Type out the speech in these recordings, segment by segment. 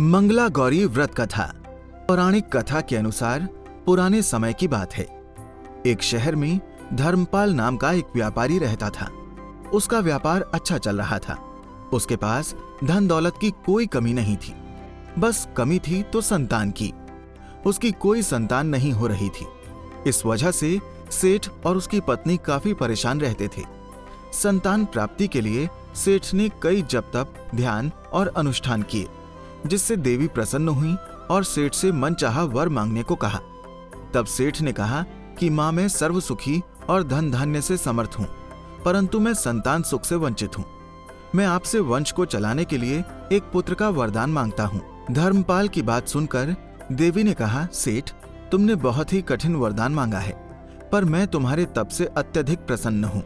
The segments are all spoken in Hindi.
मंगला गौरी व्रत कथा। पौराणिक कथा के अनुसार पुराने समय की बात है। एक शहर में धर्मपाल नाम का एक व्यापारी रहता था। उसका व्यापार अच्छा चल रहा था। उसके पास धन दौलत की कोई कमी नहीं थी, बस कमी थी तो संतान की। उसकी कोई संतान नहीं हो रही थी। इस वजह से सेठ और उसकी पत्नी काफी परेशान रहते थे। संतान प्राप्ति के लिए सेठ ने कई जप तप, ध्यान और अनुष्ठान किए, जिससे देवी प्रसन्न हुई और सेठ से मनचाहा वर मांगने को कहा। तब सेठ ने कहा कि मां, मैं सर्व सुखी और धन धान्य से समर्थ हूं, परंतु मैं संतान सुख से वंचित हूं। मैं आपसे वंश को चलाने के लिए एक पुत्र का वरदान मांगता हूं। धर्मपाल की बात सुनकर देवी ने कहा, सेठ, तुमने बहुत ही कठिन वरदान मांगा है, पर मैं तुम्हारे तप से अत्यधिक प्रसन्न हूं।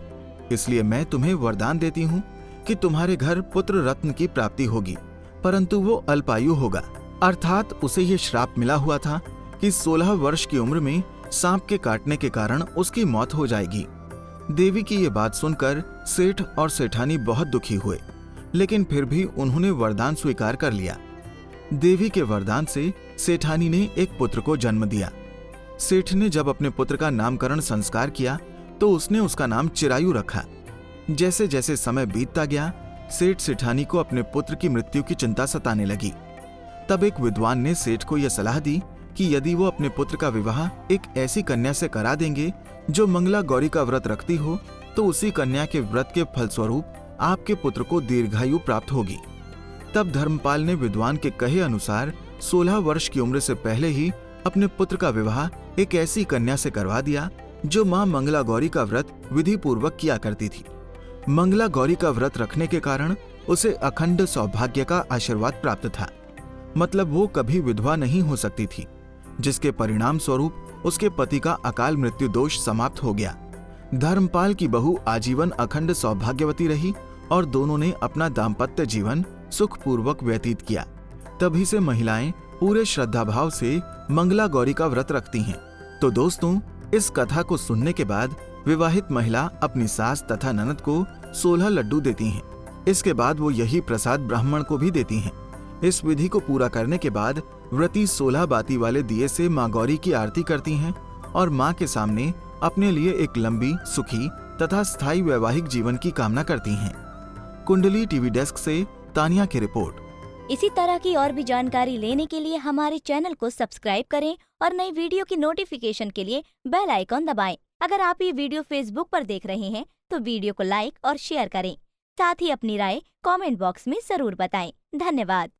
इसलिए मैं तुम्हें वरदान देती हूं कि तुम्हारे घर पुत्र रत्न की प्राप्ति होगी, परंतु वो अल्पायु होगा। अर्थात उसे ये श्राप मिला हुआ था कि 16 वर्ष की उम्र में सांप के काटने के कारण उसकी मौत हो जाएगी। देवी की ये बात सुनकर सेठ और सेठानी बहुत दुखी हुए, लेकिन फिर भी उन्होंने वरदान स्वीकार कर लिया। देवी के वरदान से सेठानी ने एक पुत्र को जन्म दिया। सेठ ने जब अपने पुत्र का नामकरण संस्कार किया तो उसने उसका नाम चिरायु रखा। जैसे जैसे समय बीतता गया, सेठ सेठानी को अपने पुत्र की मृत्यु की चिंता सताने लगी। तब एक विद्वान ने सेठ को यह सलाह दी कि यदि वो अपने पुत्र का विवाह एक ऐसी कन्या से करा देंगे जो मंगला गौरी का व्रत रखती हो, तो उसी कन्या के व्रत के फलस्वरूप आपके पुत्र को दीर्घायु प्राप्त होगी। तब धर्मपाल ने विद्वान के कहे अनुसार 16 वर्ष की उम्र से पहले ही अपने पुत्र का विवाह एक ऐसी कन्या से करवा दिया जो मां मंगला गौरी का व्रत विधि पूर्वक किया करती थी। मंगला गौरी का व्रत रखने के कारण उसे अखंड सौभाग्य का आशीर्वाद प्राप्त था, मतलब वो कभी विधवा नहीं हो सकती थी, जिसके परिणाम स्वरूप उसके पति का अकाल मृत्यु दोष समाप्त हो गया। धर्मपाल की बहू आजीवन अखंड सौभाग्यवती रही और दोनों ने अपना दाम्पत्य जीवन सुखपूर्वक व्यतीत किया। तभी से महिलाएं पूरे श्रद्धा भाव से मंगला गौरी का व्रत रखती हैं। तो दोस्तों, इस कथा को सुनने के बाद विवाहित महिला अपनी सास तथा ननद को 16 लड्डू देती हैं। इसके बाद वो यही प्रसाद ब्राह्मण को भी देती हैं। इस विधि को पूरा करने के बाद व्रती 16 बाती वाले दिए से मां गौरी की आरती करती हैं और मां के सामने अपने लिए एक लंबी, सुखी तथा स्थायी वैवाहिक जीवन की कामना करती हैं। कुंडली टीवी डेस्क से तानिया की रिपोर्ट। इसी तरह की और भी जानकारी लेने के लिए हमारे चैनल को सब्सक्राइब करें और नई वीडियो की नोटिफिकेशन के लिए बेल आइकॉन दबाएं। अगर आप ये वीडियो फेसबुक पर देख रहे हैं तो वीडियो को लाइक और शेयर करें। साथ ही अपनी राय कमेंट बॉक्स में जरूर बताएं। धन्यवाद।